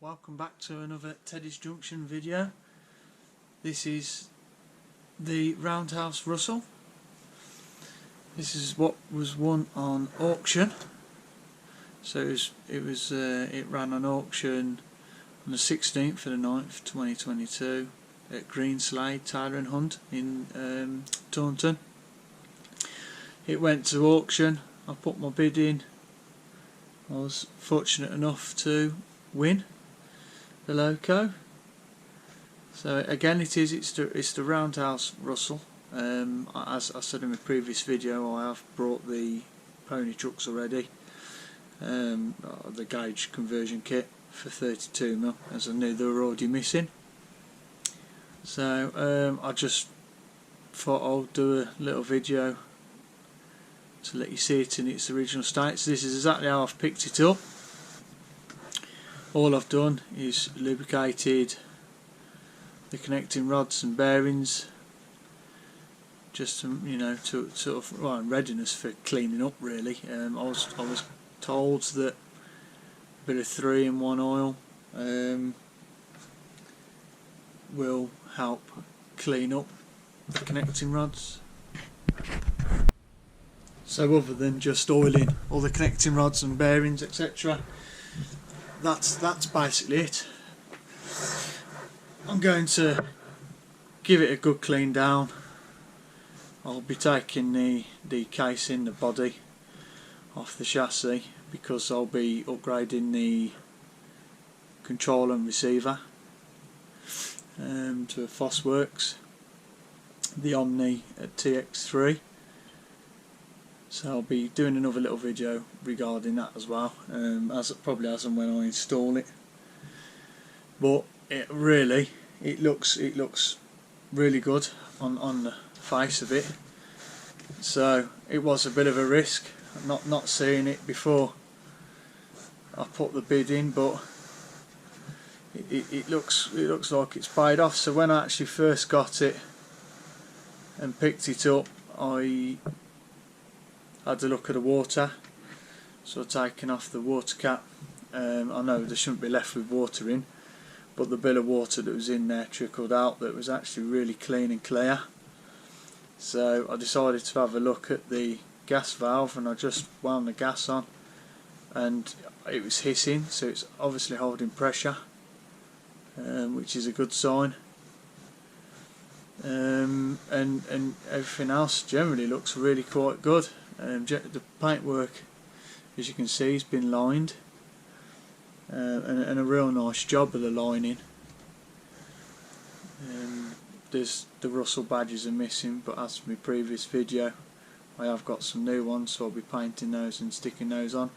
Welcome back to another Teddy's Junction video. This is the Roundhouse Russell. This is what was won on auction. So it ran on auction on the 16th of the 9th 2022 at Greenslade Tailor and Hunt in Taunton. It went to auction. I put my bid in. I was fortunate enough to win the loco. So again, it's the Roundhouse Russell. As I said in my previous video, I have brought the pony trucks already, the gauge conversion kit for 32mm, as I knew they were already missing. So I just thought I'll do a little video to let you see it in its original state. So this is exactly how I've picked it up. All I've done is lubricated the connecting rods and bearings, just to, to sort of in readiness for cleaning up. Really, I was told that a bit of 3-in-1 oil will help clean up the connecting rods. So other than just oiling all the connecting rods and bearings, etc., that's basically it. I'm going to give it a good clean down. I'll be taking the casing, the body off the chassis, because I'll be upgrading the controller and receiver to a Fossworks, the Omni at TX3. So I'll be doing another little video regarding that as well, probably as and when I install it. But it looks really good on the face of it. So it was a bit of a risk, not seeing it before I put the bid in, but it looks like it's paid off. So when I actually first got it and picked it up, I had a look at the water, so taking off the water cap. I know there shouldn't be left with water in, but the bit of water that was in there trickled out that was actually really clean and clear. So I decided to have a look at the gas valve, and I just wound the gas on and it was hissing, so it's obviously holding pressure, which is a good sign. And everything else generally looks really quite good. The paintwork, as you can see, has been lined, and a real nice job of the lining. There's the Russell badges are missing, but as for my previous video, I have got some new ones, so I'll be painting those and sticking those on.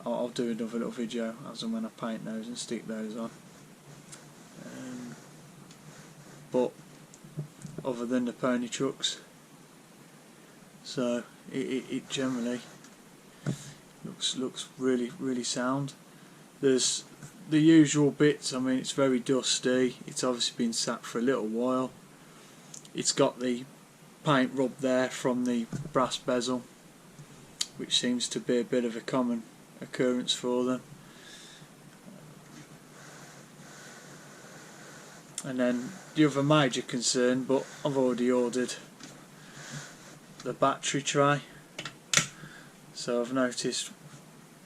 I'll do another little video as and when I paint those and stick those on. But other than the pony trucks, so it generally looks really sound. There's the usual bits. I mean, it's very dusty. It's obviously been sat for a little while. It's got the paint rub there from the brass bezel, which seems to be a bit of a common occurrence for them. And then the other major concern, but I've already ordered the battery tray. So I've noticed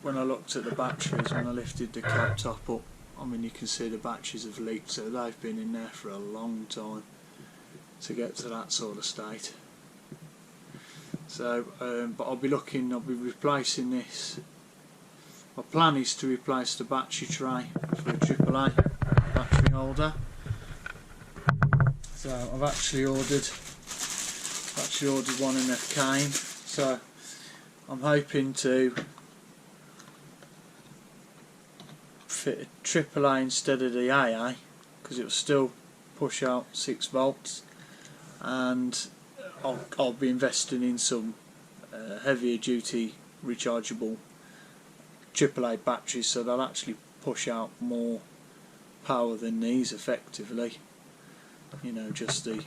when I looked at the batteries, when I lifted the cab top up, I mean, you can see the batteries have leaked, so they've been in there for a long time to get to that sort of state. So but I'll be replacing this. My plan is to replace the battery tray for a AAA battery holder. So I've actually ordered one, and it came. So I'm hoping to fit a AAA instead of the AA, because it will still push out 6 volts, and I'll be investing in some heavier duty rechargeable AAA batteries, so they'll actually push out more power than these effectively. Just the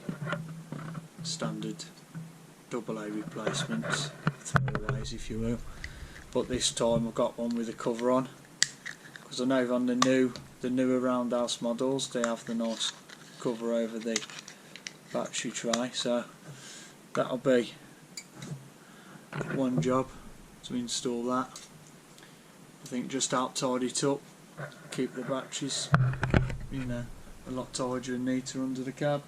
standard AA replacements, throwaways if you will. But this time I've got one with a cover on, because because I know on the newer Roundhouse models they have the nice cover over the battery tray, so that'll be one job to install that. I think just help tidy it up, keep the batteries, you know, a lot tidier and neater under the cab.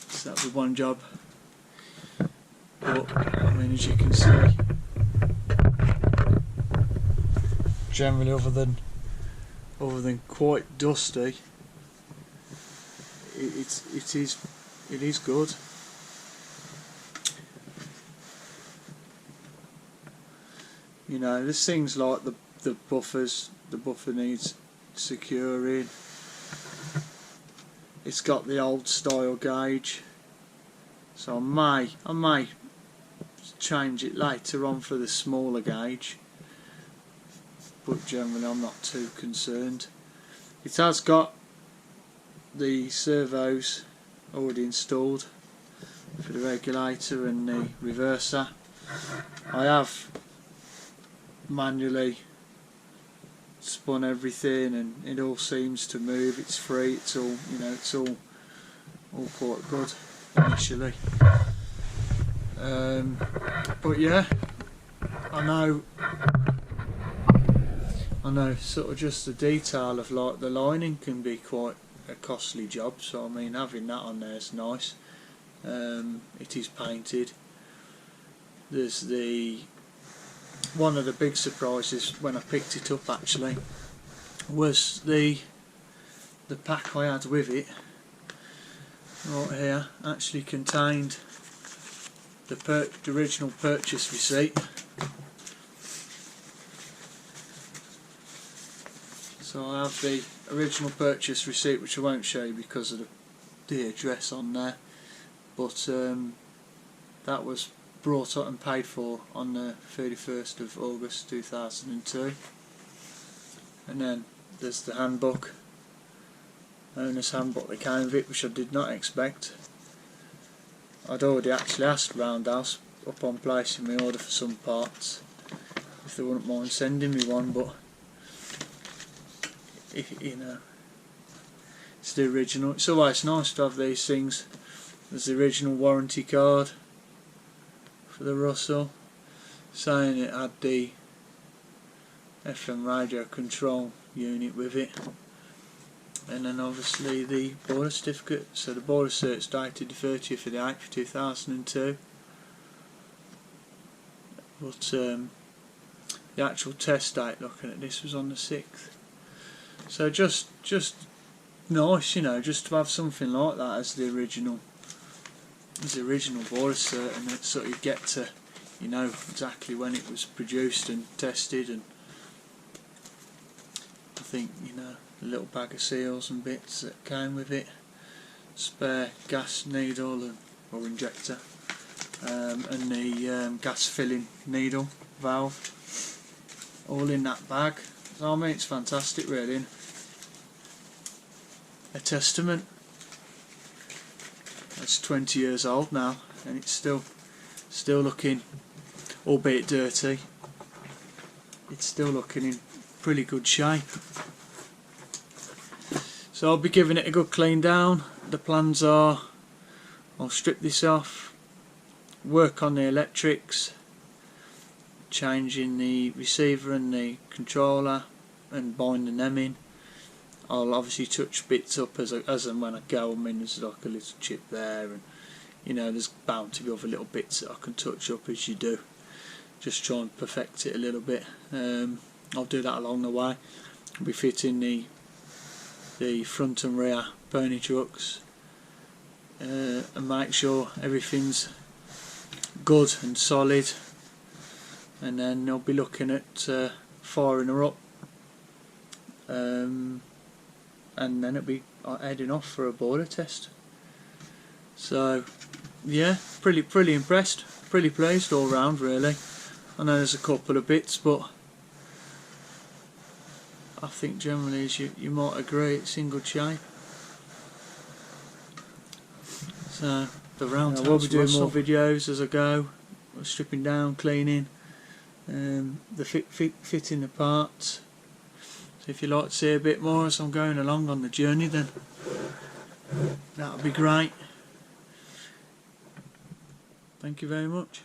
So that'll be one job. But I mean, as you can see, generally other than quite dusty, it is good. You know, there's things like the buffers. The buffer needs securing. It's got the old style gauge, so I may change it later on for the smaller gauge, but generally I'm not too concerned. It has got the servos already installed for the regulator and the reverser. I have manually spun everything and it all seems to move. It's free, it's all, you know, it's all quite good initially. But yeah, I know sort of just the detail of like the lining can be quite a costly job, so I mean having that on there is nice. It is painted. There's one of the big surprises when I picked it up actually was the pack I had with it right here actually contained the original purchase receipt. So I have the original purchase receipt, which I won't show you because of the address on there, but that was brought up and paid for on the 31st of August 2002. And then there's the handbook, owner's handbook that came with it, which I did not expect. I'd already actually asked Roundhouse upon placing my order for some parts if they wouldn't mind sending me one, but you know, it's the original. It's always nice to have these things. There's the original warranty card for the Russell, saying it had the FM radio control unit with it, and then obviously the boiler certificate. So the boiler cert's dated the 30th of the 8th 2002, but the actual test date looking at this was on the 6th. So just nice, you know, just to have something like that as the original boiler cert, and that sort of get to, you know, exactly when it was produced and tested. And I think, you know, a little bag of seals and bits that came with it, spare gas needle or injector, and the gas filling needle valve, all in that bag. So I mean, it's fantastic really, and a testament. It's 20 years old now and it's still looking, albeit dirty, it's still looking in pretty good shape. So I'll be giving it a good clean down. The plans are I'll strip this off, work on the electrics, changing the receiver and the controller and binding them in. I'll obviously touch bits up as and when I go. I mean, there's like a little chip there, and you know, there's bound to be other little bits that I can touch up as you do. Just try and perfect it a little bit. I'll do that along the way. I'll be fitting the front and rear pony trucks and make sure everything's good and solid, and then I'll be looking at firing her up, and then it'll be heading off for a boiler test. So yeah, pretty impressed, pretty pleased all round really. I know there's a couple of bits, but I think generally, as you might agree, it's in good shape. So the Roundhouse Russell, we'll be doing more videos as I go, stripping down, cleaning, the fitting the parts. So if you'd like to see a bit more as I'm going along on the journey, then that would be great. Thank you very much.